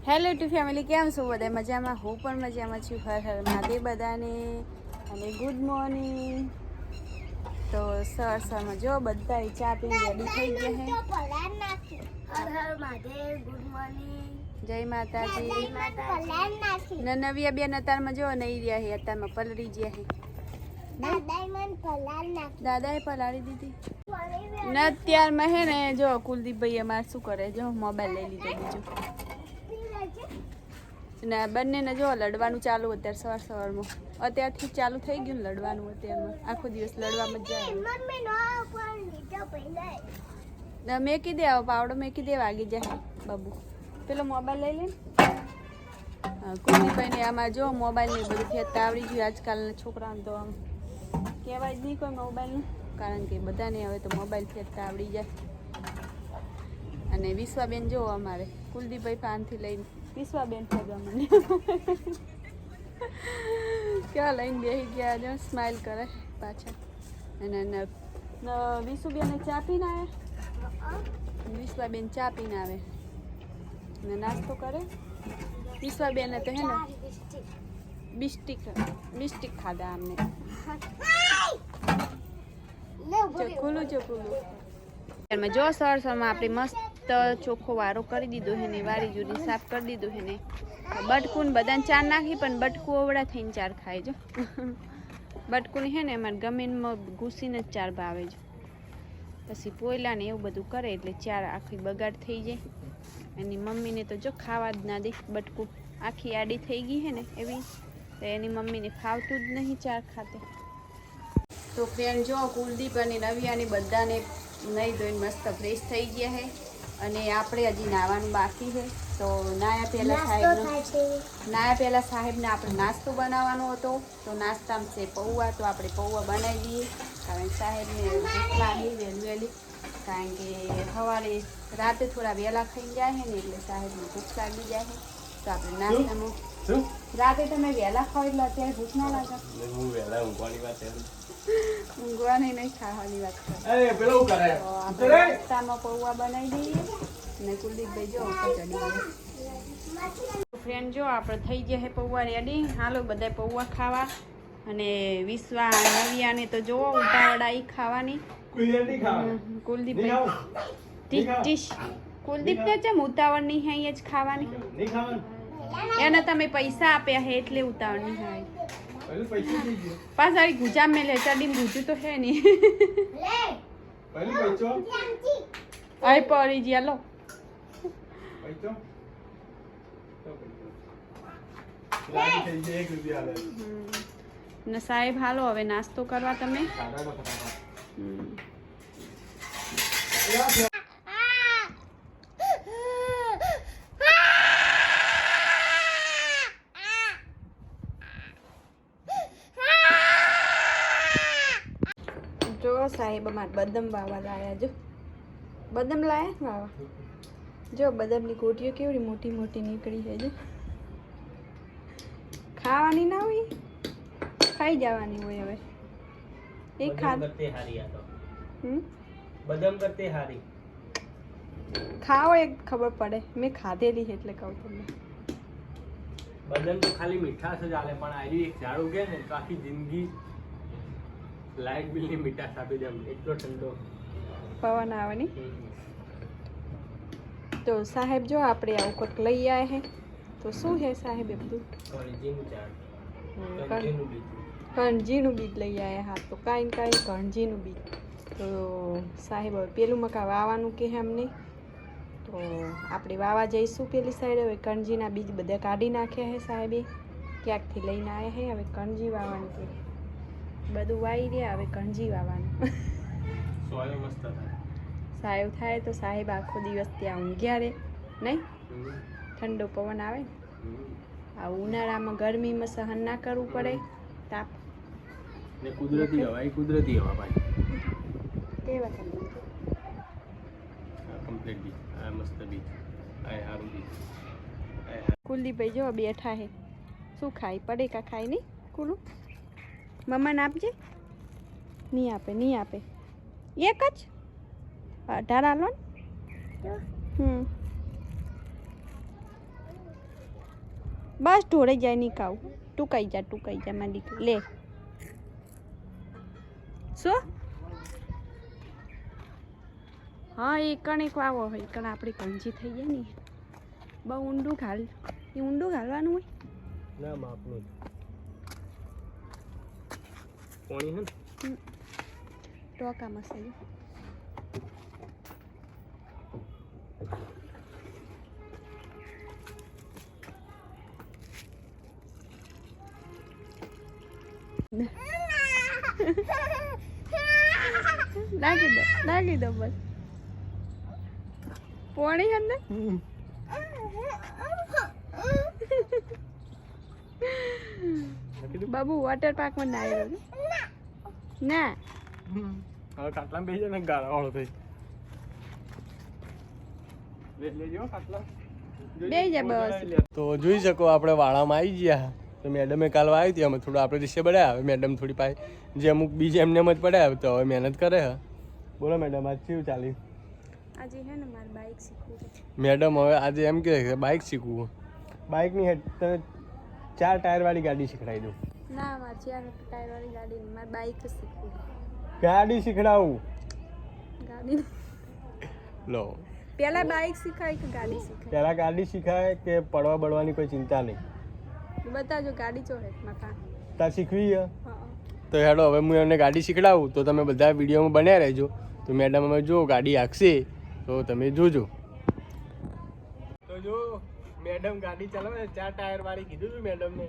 Hello two family, કેમ છો બધા? મજામાં? હું પણ મજામાં છું. હર હર મહાદેવ બધાને અને ગુડ મોર્નિંગ. તો સવારમાં જો બધા ચા પીને રેડી થઈ ગયા હે. હર હર મહાદેવ, ગુડ મોર્નિંગ, જય માતાજી. નવી બેન અત્યારમાં જો નહીં રહ્યા હે, અત્યારમાં પલળી ગયા હે. દાદાએ પલાળી દીધી ને અત્યારમાં હે ને. જો કુલદીપભાઈ અમારે શું કરે, જો મોબાઈલ લઈ લીધો બીજો ને બંનેને જો લડવાનું ચાલુ. અત્યારે સવારમાં અત્યારથી ચાલુ થઈ ગયું ને લડવાનું. અત્યારમાં આખો દિવસ લડવામાં જ જાય. મેકી દે, આવો પાવડો મેકી દે, વાગી જાય બાબુ. પેલો મોબાઈલ લઈ લે ને. કુલદીપભાઈને આમાં જો મોબાઈલ ને બધું ફેરતા આવડી ગયું. આજકાલના છોકરાઓને તો આમ કહેવાય જ નહીં કોઈ મોબાઈલનું, કારણ કે બધાને હવે તો મોબાઈલ ફેરતા આવડી જાય. અને વિશ્વાબેન જો અમારે કુલદીપભાઈ પાનથી લઈને વિશ્વાબેન ફેરવા મને ક્યાં લઈને બેસી ગયા, જો સ્માઇલ કરે પાછા. અને વિશુબેને ચા પીને આવ્યા. વિશ્વાબેન ચા પીને આવે ને નાસ્તો કરે. વિશ્વાબેને તો હે ને બિસ્ટિક ખાધા અમને. ખુલ્લું જો ખુલ્લું જો સરમાં આપણે મસ્ત ચોખ્ખો વારો કરી દીધો હે ને, વારી જુરી સાફ કરી દીધું હે ને. બટકું બધાને ચાર નાખી, પણ બટકું ઓવડા થઈને ચાર ખાય જો. બટકું હે ને અમારે ગમીનમાં ઘૂસીને જ ચાર ભાવે જો. પછી પોયલા ને એવું બધું કરે એટલે ચાર આખી બગાડ થઈ જાય. એની મમ્મીને તો જો ખાવા જ ના દે. બટકું આખી આડી થઈ ગઈ હે ને એવી, તો એની મમ્મીને ફાવતું જ નહીં ચાર ખાતે. તો ફ્રેન્ડ જો કુલદીપ અને નવ્યાને બધાને નહીં ધોઈને મસ્ત ફ્રેશ થઈ ગયા છે. અને આપણે હજી નાવાનું બાકી છે. તો નાયા પહેલાં સાહેબને આપણે નાસ્તો બનાવવાનો હતો. તો નાસ્તામાં છે પૌવા. તો આપણે પૌવા બનાવી દઈએ, કારણ સાહેબને ભૂખ લાગી વહેલી. કારણ કે સવારે રાતે થોડા વહેલા ખાઈ જાય છે ને, એટલે સાહેબને ભૂખ લાગી જાય છે. તો આપણે નાસ્તામાં રાતે તમે વહેલા ખાવ એટલે અત્યારે ભૂખ ના લાગે. ઊંઘવાની નહીં, ખાવાની વાત કરે. નાસ્તામાં પૌવા બનાવી દઈએ ને કુલદીપભાઈ જો ઉપર ચડી ગયા. ફ્રેન્ડ જો આપણે થઈ ગયા છે પૌવા રેડી. હાલો બધા પૌવા ખાવા. અને વિશ્વા નવ્યાને તો જોવો ઉતાવળાઈ ખાવાની. કુલદીપ કુલદીપને જેમ ઉતાવળ નહીં હોય જ ખાવાની. એને તમે પૈસા આપ્યા હે એટલે ઉતાવળ નહીં હોય. પાછા ગુજા મેં લે ચડી ગુજું તો હે નહીં. આઈ પડી ગયા લો. ને સાહેબ હાલો હવે નાસ્તો કરવા તમે. જો સાહેબ અમારે બદામ વાવા લાયા. જો બદામ લાયા વાવા. જો બદામની ગોટીઓ કેવડી મોટી મોટી નીકળી છે. જો ખાવાની ના હોય, ખાઈ જવાની હોય. હવે એક બદામ કરતે હારી ખાઓ એક ખબર પડે. મેં ખાધેલી છે એટલે કહું તમને. બદામ તો ખાલી મીઠાશ જ આલે, પણ આવી એક ઝાડું કે ને તો આખી જિંદગી લાઈટ બિલની મીઠાશ આપી દે. એટલો ઠંડો પવન આવે ને. તો સાહેબ જો આપણે આવું કોઈક લઈ આવ્યા હે. તો શું છે સાહેબ? એ બધું કણજીનું બીજ લઈ આવ્યા. હા, તો કાંઈ કણજીનું બીજ. તો સાહેબ હવે પેલું મકા વાવાનું કે અમને. તો આપણે વાવા જઈશું પેલી સાઈડ. હવે કણજીના બીજ બધા કાઢી નાખ્યા છે સાહેબે, ક્યાંકથી લઈને આવ્યા છે. હવે કણજી વાવાનું કે બધું વાવી રહ્યા. હવે કણજી વાવાનું. સાહેબ થાય તો સાહેબ આખો દિવસ ત્યાં ઊંઘ્યા રહે નહીં. ઠંડો પવન આવે. આ ઉનાળામાં ગરમીમાં સહન ના કરવું પડે તાપ. ને કુદરતી હવા, એ કુદરતી હવા ભાઈ. કેવા કમ્પ્લીટ બીચ. આ મસ્ત બીચ. આ સારું બીચ. કુલદીપભાઈ જો બેઠા હે. શું ખાય? પડે કા ખાય નહીં કુલું? મમ્માને આપજે. નહીં આપે, નહીં આપે. એક જ 18 આલો ને. બસ ઢોળાઈ જાય નહીં ખાવું ટૂંકાઈ જા મારી દીકરી લે શું હા એ કણ એક વાવો હોય કણ આપણી કંજી થઈ જાય ને બહુ ઊંડું ઘાલ એ ઊંડું ઘાલવાનું હોય ના માપનું પાણી હે ને ટોકા મસાઈ નાખી દો બસ પોણી અંદર બાબુ વોટર પાર્ક માં ના આવ્યો ના હવે ખાટલામાં બેસી જાય ને ગાળા વાળો થઈ લેજો ખાટલા બેસી જા બસ તો જોઈ શકો આપણે વાળામાં આવી ગયા તો મેડમે કાલ આવી હતી અમે થોડું આપણે રિશ્તે બળ્યા મેડમ થોડી પાસે જે અમુક બીજે એમને એમ જ પડ્યા તો હવે મહેનત કરે હે બોલો મેડમ આજ કેવું ચાલી આજે હે ને મારે બાઇક શીખવું છે મેડમ હવે આજે એમ કહે કે બાઇક શીખવું બાઇકની હેડ તમે 4 ટાયર વાળી ગાડી શીખડાવી દઉં ના મારે 4 ટાયર વાળી ગાડી નહીં મારે બાઇક શીખવું ગાડી શીખડાવું ગાડી લો પહેલા બાઇક શીખાય કે ગાડી શીખાય પહેલા ગાડી શીખાય કે પડવા બળવાની કોઈ ચિંતા નહીં બતાજો ગાડી ચો હે મકાન તાર શીખવી હે હા તો હેડો હવે હું એમને ગાડી શીખડાવું તો તમે બધા વિડીયોમાં બન્યા રહેજો તો મેડમ અમે જો ગાડી આખશે તો તમે જોજો તો જો મેડમ ગાડી ચલાવે 4 ટાયર વાળી કીધું હતું મેડમને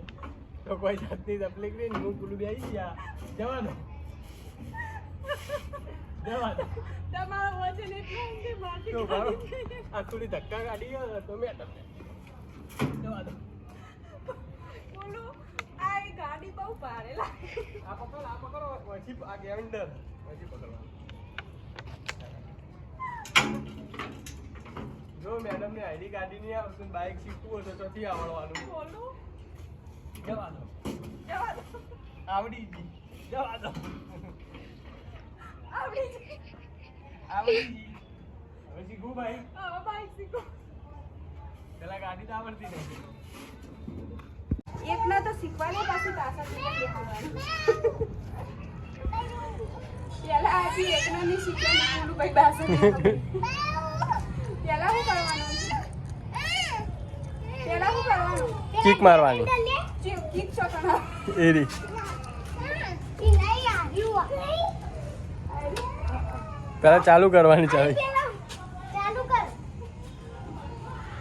તો કોઈ જાતની તકલીફ નહીં હું પેલું બેસી ગયા જવા દો તમારો વજન એટલું ઊંધી માટી તો ભાવ આ થોડી ધક્કા ગાડી તો મેડમ જવા દો બોલો આ ગાડી બહુ ભારે લાગે આ પકડો પછી આ ગેવન્ડર પછી પકડવા જો મેડમ ને આઈડી ગાડી નહીં આવશે બાઇક શીખવું હોય તો ચોથી આવડવાનું બોલો જવા દો આવડી ગઈ જવા દો આવડી ગઈ હવે શીખવું ભાઈ હવે બાઇક શીખો પેલા ગાડી તો આવડતી નથી એકના તો શીખવાને પાછું પાછા બેહાડવાનું પેલા આજે એકના ની શીખ્યા બોલું ભાઈ પાછા પેલા શું કરવાનું કિક મારવાની કિક છો કણા એરી પેલા ચાલુ કરવાની ચાવી ચાલુ કર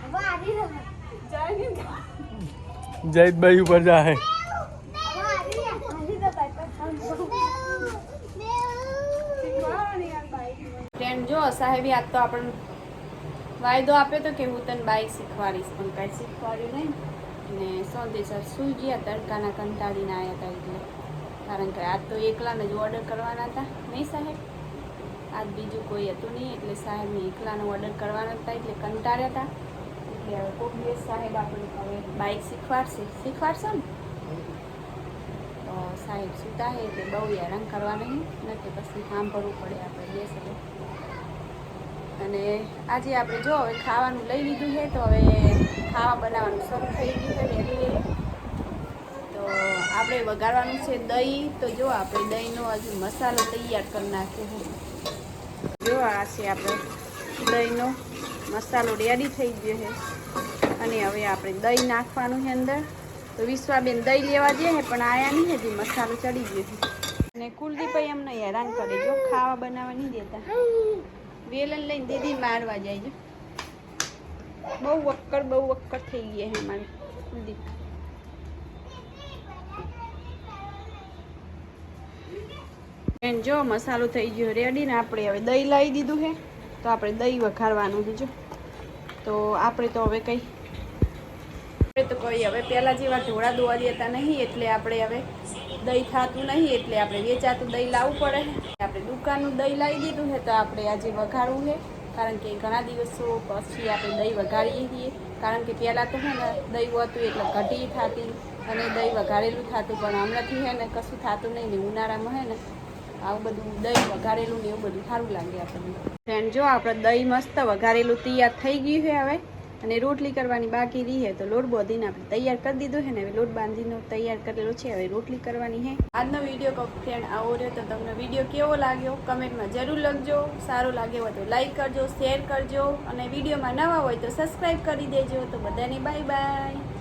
હવે આધી રહે જાય નહીં જયદભાઈ ઉપર જાય હવે આધી તો ફ્રેન્ડ જો સાહેબી આજ તો આપણને વાયદો આપ્યો તો કે હું તને બાઇક શીખવાડીશ પણ કાંઈ શીખવાડ્યું નહીં અને સોંદેસર સુઈ ગયા તડકાના કંટાળીને આવ્યા હતા એટલે કારણ કે આજ તો એકલાને જ ઓર્ડર કરવાના હતા નહીં સાહેબ આજ બીજું કોઈ હતું નહીં એટલે સાહેબને એકલાનો ઓર્ડર કરવાના હતા એટલે કંટાળ્યા હતા એટલે હવે કોઈક દિવસ સાહેબ આપણને હવે બાઇક શીખવાડશે ને તો સાહેબ સૂતા હે એટલે બહુ હેરાન કરવા નહીં નથી પછી સાંભળવું પડે આપણે બેસી અને આજે આપણે જો હવે ખાવાનું લઈ લીધું છે તો હવે ખાવા બનાવવાનું શરૂ થઈ ગયું છે વહેલું તો આપણે વઘારવાનું છે દહીં તો જો આપણે દહીંનો હજુ મસાલો તૈયાર કરી નાખ્યો છે જો આ છે આપણે દહીંનો મસાલો રેડી થઈ ગયો છે અને હવે આપણે દહીં નાખવાનું છે અંદર તો વિશ્વાબેન દહીં લેવા જઈએ ને પણ આયા નહીં હજી મસાલો ચડી ગયો છે અને કુલદીપભાઈ અમને હેરાન કરે જો ખાવા બનાવવા નહીં દેતા વેલણ લઈને દીદી મારવા જાય છે બહુ વક્કર થઈ ગયા છે અમારે કુલદીપ જો મસાલો થઈ ગયો રેડી ને આપણે હવે દહીં લાવી દીધું છે તો આપણે દહીં વઘારવાનું છે જો તો આપણે તો હવે કંઈ હવે પહેલાં જેવા ઢોળા દોવા દેતા નહીં એટલે આપણે હવે દહીં થતું નહીં એટલે આપણે વેચાતું દહીં લાવવું પડે આપણે દુકાનનું દહીં લાવી દીધું છે તો આપણે આજે વઘારવું છે કારણ કે ઘણા દિવસો પછી આપણે દહીં વઘારીએ છીએ કારણ કે પહેલાં તો છે ને દહીં હોતું એટલે ઘટી થતી અને દહીં વઘારેલું થતું પણ હમણાંથી છે ને કશું થતું નહીં ને ઉનાળામાં છે ને આવું બધું દહીં વઘારેલું ને એવું બધું સારું લાગે આપણને ફ્રેન્ડ જો આપણે દહીં મસ્ત વઘારેલું તૈયાર થઈ ગયું છે હવે અને રોટલી કરવાની બાકી રહી હે તો લોટ બાંધીને આપણે તૈયાર કરી દીધો છે ને હવે લોટ બાંધીને તૈયાર કરેલો છે હવે રોટલી કરવાની છે. આજનો વિડીયો ફ્રેન્ડ આવો રહ્યો તો તમને વિડીયો કેવો લાગ્યો કમેન્ટમાં જરૂર લખજો. સારો લાગ્યો હોય તો લાઈક કરજો, શેર કરજો અને વિડીયોમાં નવા હોય તો સબસ્ક્રાઈબ કરી દેજો. તો બધાને બાય બાય.